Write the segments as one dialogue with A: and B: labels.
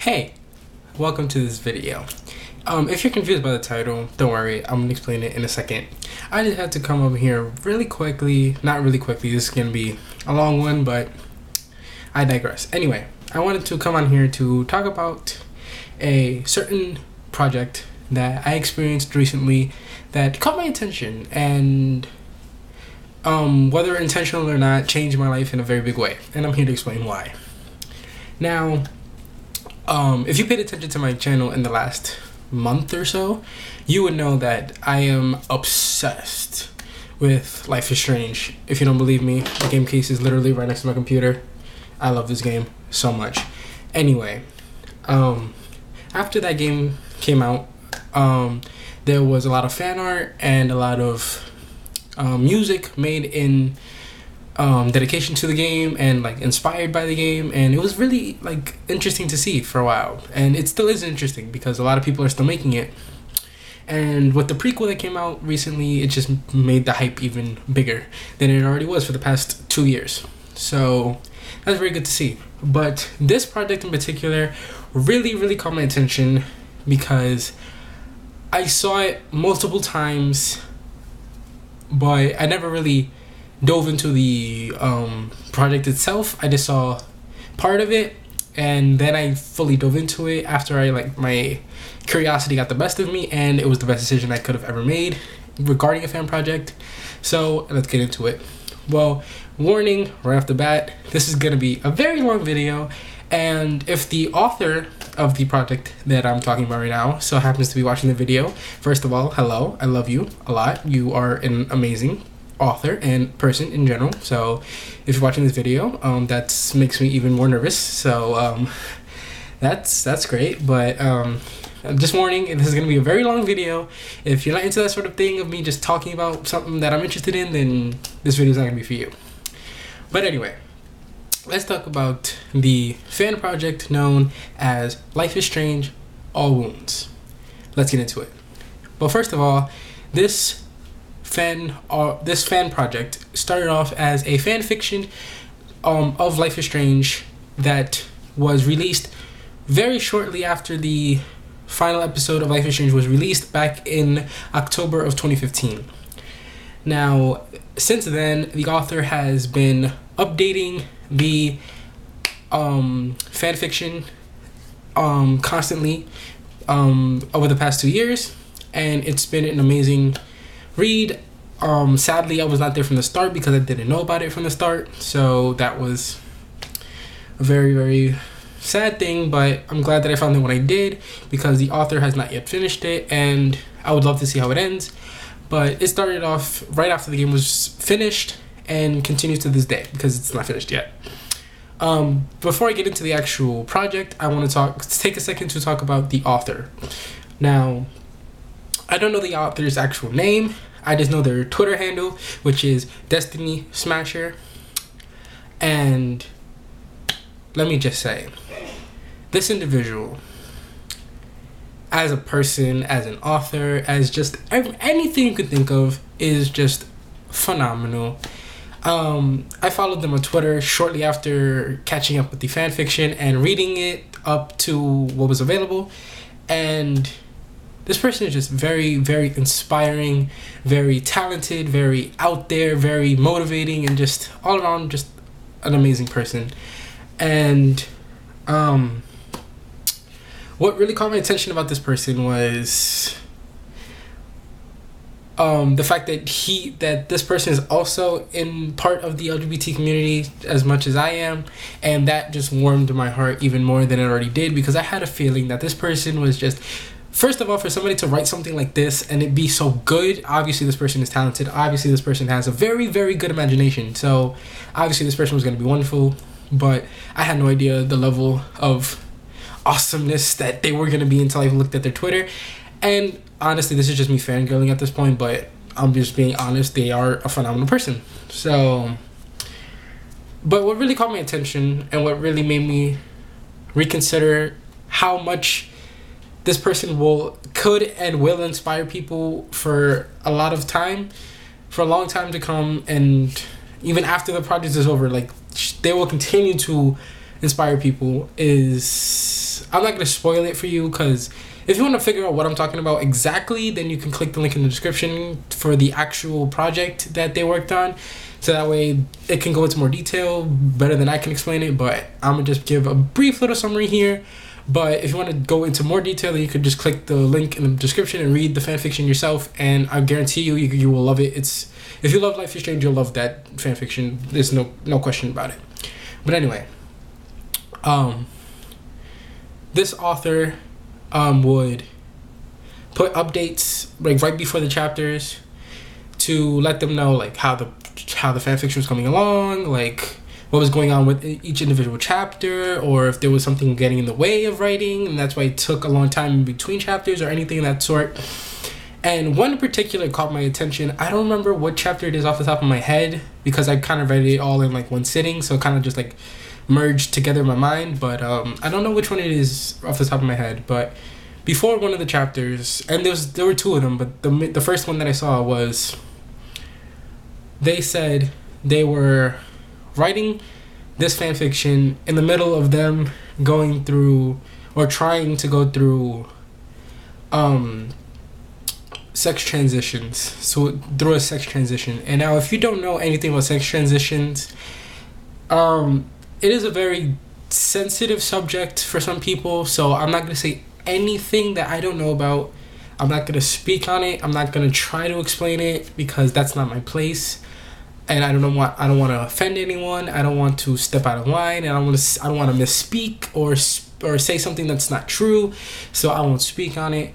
A: Hey, welcome to this video. If you're confused by the title, don't worry, I'm gonna explain it in a second. I just had to come over here really quickly, not really quickly, this is gonna be a long one, but I digress. Anyway, I wanted to come on here to talk about a certain project that I experienced recently that caught my attention and whether intentional or not, changed my life in a very big way, and I'm here to explain why. Now, if you paid attention to my channel in the last month or so, you would know that I am obsessed with Life is Strange. If you don't believe me, the game case is literally right next to my computer. I love this game so much. Anyway, after that game came out, there was a lot of fan art and a lot of music made in dedication to the game and like inspired by the game, and it was really like interesting to see for a while, and it still is interesting because a lot of people are still making it. And with the prequel that came out recently, it just made the hype even bigger than it already was for the past 2 years. So that's very good to see. But this project in particular really caught my attention because I saw it multiple times, but I never really dove into the project itself. I just saw part of it, and then I fully dove into it after my curiosity got the best of me, and it was the best decision I could have ever made regarding a fan project. So let's get into it. Well, warning right off the bat, this is gonna be a very long video, and if the author of the project that I'm talking about right now so happens to be watching the video, first of all, hello, I love you a lot. You are an amazing author and person in general. So if you're watching this video, that makes me even more nervous. So that's great. But just warning, this is gonna be a very long video. If you're not into that sort of thing of me just talking about something that I'm interested in, then this video is not gonna be for you. But anyway, let's talk about the fan project known as Life is Strange: All Wounds. Let's get into it. But first of all, this fan project started off as a fan fiction of Life is Strange that was released very shortly after the final episode of Life is Strange was released back in October of 2015. Now, since then, the author has been updating the fan fiction constantly over the past 2 years, and it's been an amazing read. Sadly, I was not there from the start because I didn't know about it from the start, so that was a very sad thing, but I'm glad that I found it when I did because the author has not yet finished it, and I would love to see how it ends. But it started off right after the game was finished and continues to this day because it's not finished yet. Before I get into the actual project, I want to take a second to talk about the author. Now, I don't know the author's actual name. I just know their Twitter handle, which is Destiny Smasher. And let me just say, this individual, as a person, as an author, as just anything you could think of, is just phenomenal. I followed them on Twitter shortly after catching up with the fanfiction and reading it up to what was available, and this person is just very inspiring, very talented, very out there, very motivating, and just all around just an amazing person. And what really caught my attention about this person was the fact that this person is also in part of the LGBT community as much as I am, and that just warmed my heart even more than it already did, because I had a feeling that this person was just, first of all, for somebody to write something like this and it be so good, obviously this person is talented, obviously this person has a very good imagination, so obviously this person was going to be wonderful. But I had no idea the level of awesomeness that they were going to be until I looked at their Twitter. And honestly, this is just me fangirling at this point, but I'm just being honest, they are a phenomenal person. So, but what really caught my attention and what really made me reconsider how much this person could and will inspire people for a long time to come, and even after the project is over, like, they will continue to inspire people, is because I'm not going to spoil it for you, because if you want to figure out what I'm talking about exactly, then you can click the link in the description for the actual project that they worked on. So that way it can go into more detail better than I can explain it. But I'm going to just give a brief little summary here. But if you want to go into more detail, you could just click the link in the description and read the fanfiction yourself. And I guarantee you will love it. If you love Life is Strange, you'll love that fanfiction. There's no question about it. But anyway, this author would put updates like right before the chapters to let them know like how the fanfiction was coming along, like what was going on with each individual chapter, or if there was something getting in the way of writing, and that's why it took a long time in between chapters or anything of that sort. And one in particular caught my attention. I don't remember what chapter it is off the top of my head, because I kind of read it all in like one sitting, so it kind of just like merged together in my mind. But I don't know which one it is off the top of my head. But before one of the chapters, and there were two of them, but the first one that I saw was, they said they were writing this fanfiction in the middle of them going through or trying to go through sex transitions. So through a sex transition. And now if you don't know anything about sex transitions, it is a very sensitive subject for some people, so I'm not going to say anything that I don't know about. I'm not going to speak on it. I'm not going to try to explain it, because that's not my place. And I don't want to offend anyone. I don't want to step out of line, and I don't want to misspeak or say something that's not true. So I won't speak on it.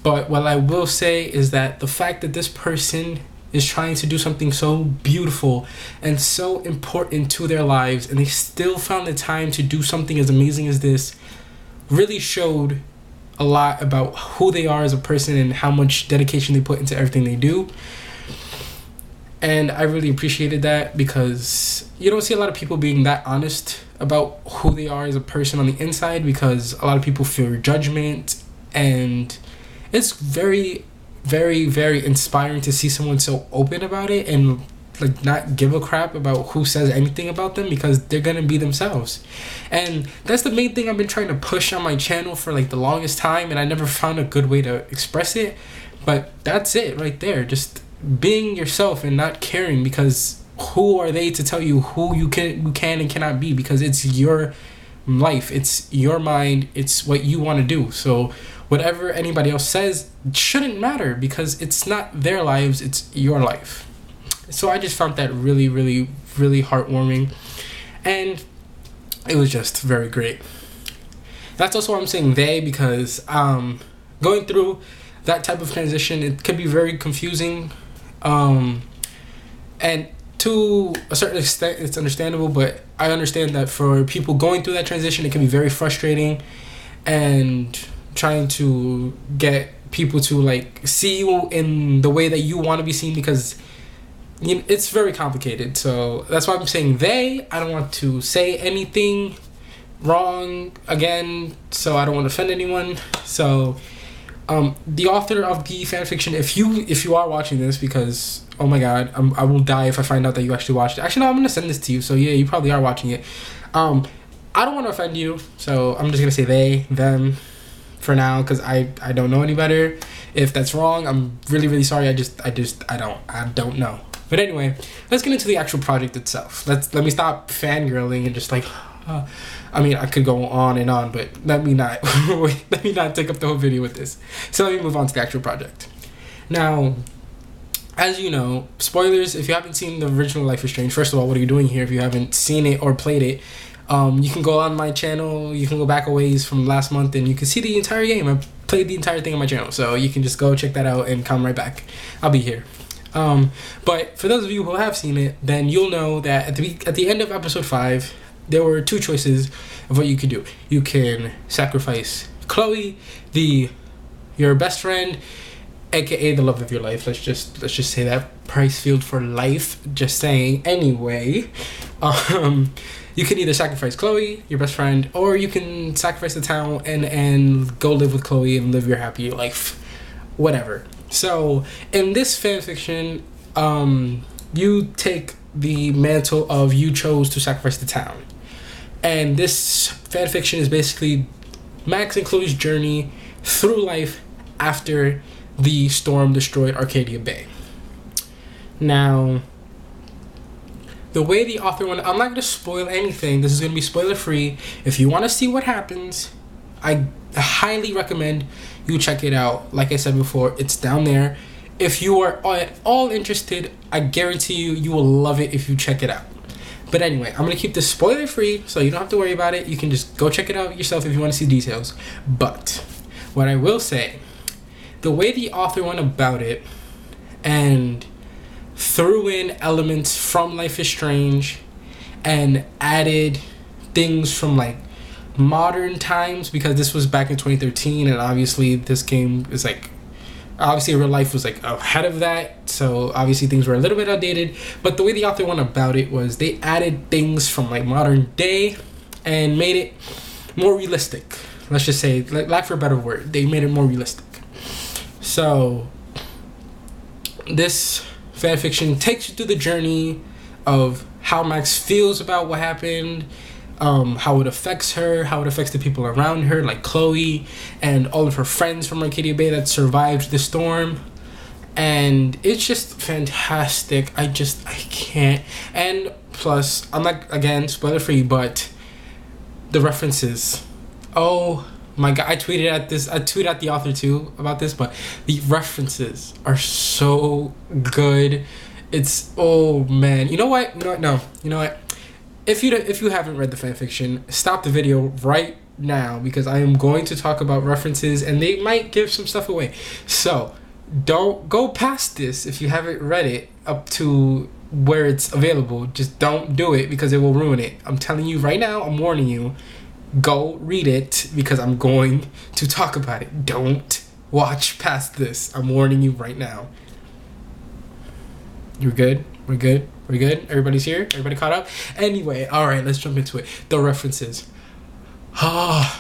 A: But what I will say is that the fact that this person is trying to do something so beautiful and so important to their lives, and they still found the time to do something as amazing as this, really showed a lot about who they are as a person and how much dedication they put into everything they do. And I really appreciated that, because you don't see a lot of people being that honest about who they are as a person on the inside, because a lot of people fear judgment. And it's very, very, very inspiring to see someone so open about it and like not give a crap about who says anything about them, because they're gonna be themselves. And that's the main thing I've been trying to push on my channel for like the longest time, and I never found a good way to express it. But that's it right there, just being yourself and not caring, because who are they to tell you who you can and cannot be, because it's your life, it's your mind, it's what you want to do. So whatever anybody else says shouldn't matter, because it's not their lives, it's your life. So I just found that really, really, really heartwarming, and it was just very great. That's also why I'm saying they, because going through that type of transition, it could be very confusing, and to a certain extent it's understandable, but I understand that for people going through that transition, it can be very frustrating, and trying to get people to like see you in the way that you want to be seen, because it's very complicated. So that's why I'm saying they. I don't want to say anything wrong again, so I don't want to offend anyone. So the author of the fanfiction, if you are watching this, because oh my god, I will die if I find out that you actually watched it. Actually, no, I'm gonna send this to you, so yeah, you probably are watching it. I don't want to offend you, so I'm just gonna say they, them for now, because I don't know any better. If that's wrong, I'm really, really sorry. I don't know. But anyway, let's get into the actual project itself. Let me stop fangirling and just like I mean, I could go on and on, but let me not let me not take up the whole video with this. So let me move on to the actual project. Now, as you know, spoilers, if you haven't seen the original Life is Strange, first of all, what are you doing here if you haven't seen it or played it? You can go on my channel, you can go back a ways from last month, and you can see the entire game. I played the entire thing on my channel, so you can just go check that out and come right back. I'll be here. But for those of you who have seen it, then you'll know that at the end of episode 5, there were two choices of what you could do. You can sacrifice Chloe, your best friend, aka the love of your life. Let's just say that, price field for life. Just saying. Anyway, you can either sacrifice Chloe, your best friend, or you can sacrifice the town and go live with Chloe and live your happy life, whatever. So in this fanfiction, you take the mantle of you chose to sacrifice the town. And this fanfiction is basically Max and Chloe's journey through life after the storm destroyed Arcadia Bay. Now, the way the author went, I'm not going to spoil anything. This is going to be spoiler free. If you want to see what happens, I highly recommend you check it out. Like I said before, it's down there. If you are at all interested, I guarantee you will love it if you check it out. But anyway, I'm going to keep this spoiler free, so you don't have to worry about it. You can just go check it out yourself if you want to see details. But what I will say, the way the author went about it and threw in elements from Life is Strange and added things from like modern times, because this was back in 2013 and obviously this game is like, obviously real life was like ahead of that, so obviously things were a little bit outdated. But the way the author went about it was they added things from like modern day and made it more realistic. Let's just say, like, lack for a better word, they made it more realistic. So this fanfiction takes you through the journey of how Max feels about what happened, how it affects her, how it affects the people around her, like Chloe and all of her friends from Arcadia Bay that survived the storm. And it's just fantastic. I can't. And plus, I'm not, again, spoiler free, but the references. Oh my god, I tweeted at the author too about this, but the references are so good. It's, oh man. You know what? No. You know what? If you haven't read the fanfiction, stop the video right now, because I am going to talk about references and they might give some stuff away. So don't go past this if you haven't read it up to where it's available. Just don't do it, because it will ruin it. I'm telling you right now, I'm warning you. Go read it, because I'm going to talk about it. Don't watch past this. I'm warning you right now. You're good? We're good? We're good? Everybody's here? Everybody caught up? Anyway, alright, let's jump into it. The references. I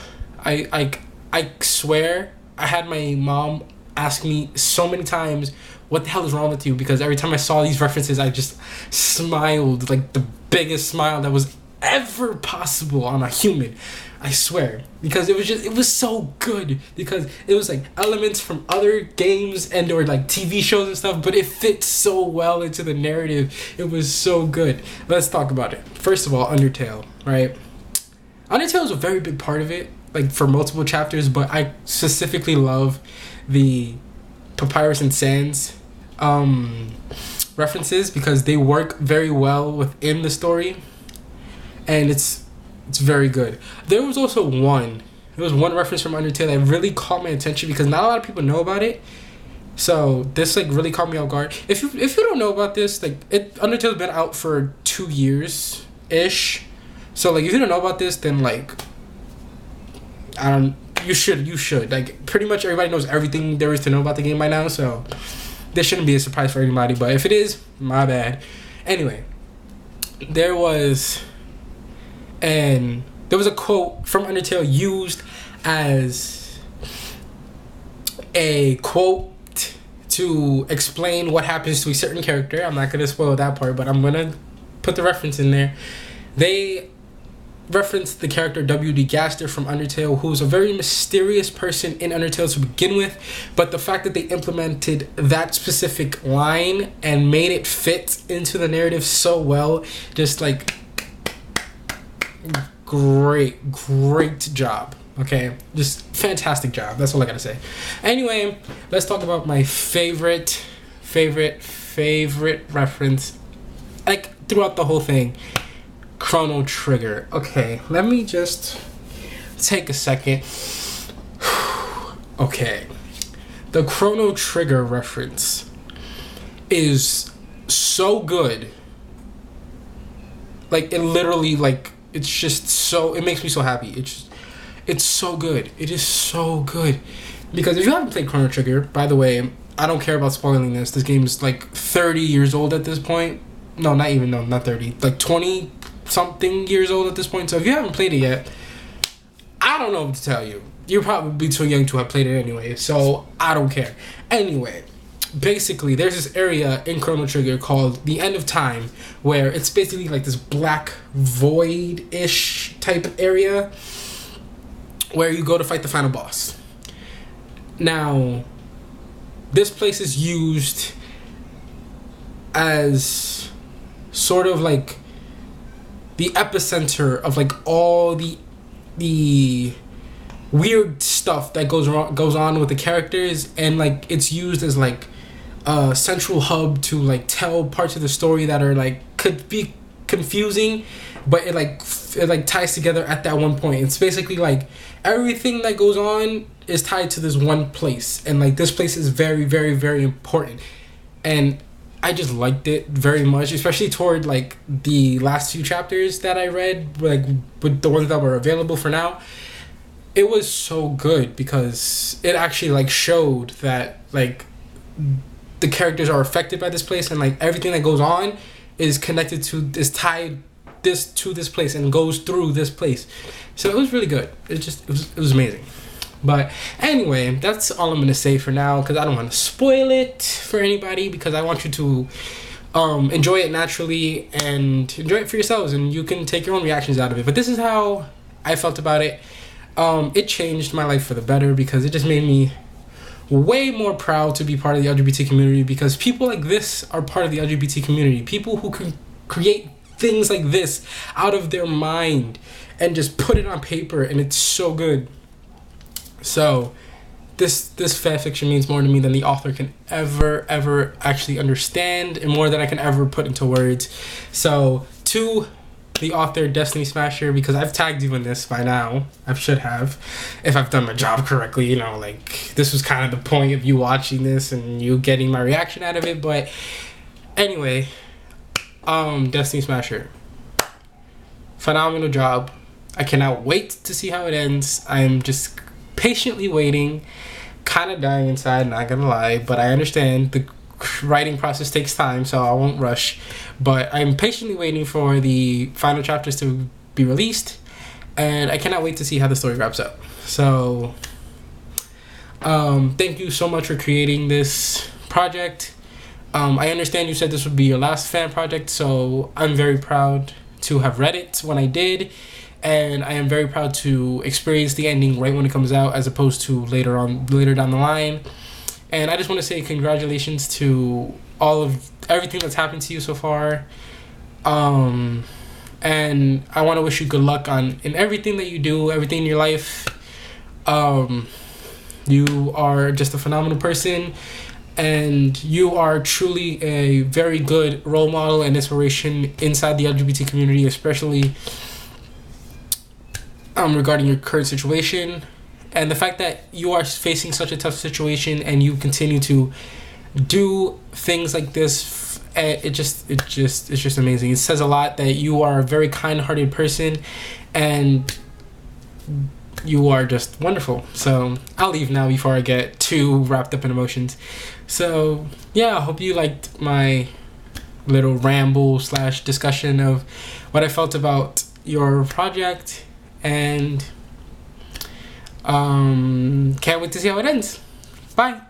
A: swear, I had my mom ask me so many times, what the hell is wrong with you? Because every time I saw these references, I just smiled, like the biggest smile that was ever possible on a human. I swear, because it was so good, because it was like elements from other games and or like TV shows and stuff, but it fits so well into the narrative. It was so good. Let's talk about it. First of all, Undertale, right? Undertale is a very big part of it, like for multiple chapters, but I specifically love the Papyrus and Sans references, because they work very well within the story, and it's very good. There was one reference from Undertale that really caught my attention, because not a lot of people know about it. So this like really caught me off guard. If you don't know about this, like Undertale's been out for 2 years ish. So like if you don't know about this, then like you should. Like pretty much everybody knows everything there is to know about the game by now, so this shouldn't be a surprise for anybody. But if it is, my bad. Anyway, there was a quote from Undertale used as a quote to explain what happens to a certain character. I'm not going to spoil that part, but I'm going to put the reference in there. They referenced the character W.D. Gaster from Undertale, who's a very mysterious person in Undertale to begin with, but the fact that they implemented that specific line and made it fit into the narrative so well, just like great job. Okay, just fantastic job. That's all I gotta say. Anyway, let's talk about my favorite reference, like throughout the whole thing. Chrono Trigger. Okay, let me just take a second. Okay, the Chrono Trigger reference is so good. Like it literally, like it's just so, it makes me so happy. It's so good. It is so good. Because if you haven't played Chrono Trigger, by the way, I don't care about spoiling this. This game is like 30 years old at this point. No, not 30. Like 20 something years old at this point. So if you haven't played it yet, I don't know what to tell you. You're probably too young to have played it anyway, so I don't care. Anyway, basically there's this area in Chrono Trigger called the End of Time, where it's basically like this black void-ish type area where you go to fight the final boss. Now, this place is used as sort of like the epicenter of like all the weird stuff that goes on with the characters, and like it's used as like a central hub to like tell parts of the story that are like could be confusing, but it ties together at that one point. It's basically like everything that goes on is tied to this one place, and like this place is very, very, very important. And I just liked it very much, especially toward like the last few chapters that I read, like with the ones that were available for now. It was so good because it actually like showed that like the characters are affected by this place, and like everything that goes on is connected to, is tied to this place and goes through this place. So it was really good. It was amazing. But anyway, that's all I'm gonna say for now, because I don't want to spoil it for anybody, because I want you to enjoy it naturally and enjoy it for yourselves, and you can take your own reactions out of it. But this is how I felt about it. It changed my life for the better, because it just made me way more proud to be part of the LGBT community, because people like this are part of the LGBT community. People who can create things like this out of their mind and just put it on paper, and it's so good. So this fan fiction means more to me than the author can ever actually understand, and more than I can ever put into words. So to the author, Destiny Smasher, because I've tagged you in this by now, I should have, if I've done my job correctly, you know, like this was kind of the point of you watching this and you getting my reaction out of it. But anyway, Destiny Smasher, phenomenal job. I cannot wait to see how it ends. I'm just patiently waiting, kind of dying inside, not gonna lie, but I understand the writing process takes time, so I won't rush. But I'm patiently waiting for the final chapters to be released, and I cannot wait to see how the story wraps up. So thank you so much for creating this project. I understand you said this would be your last fan project, so I'm very proud to have read it when I did, and I am very proud to experience the ending right when it comes out, as opposed to later down the line. And I just want to say congratulations to all of everything that's happened to you so far. And I want to wish you good luck in everything that you do, everything in your life. You are just a phenomenal person, and you are truly a very good role model and inspiration inside the LGBT community, especially regarding your current situation. And the fact that you are facing such a tough situation and you continue to do things like this, it's just amazing. It says a lot that you are a very kind-hearted person, and you are just wonderful. So I'll leave now before I get too wrapped up in emotions. So yeah, I hope you liked my little ramble / discussion of what I felt about your project, and can't wait to see how it ends. Bye.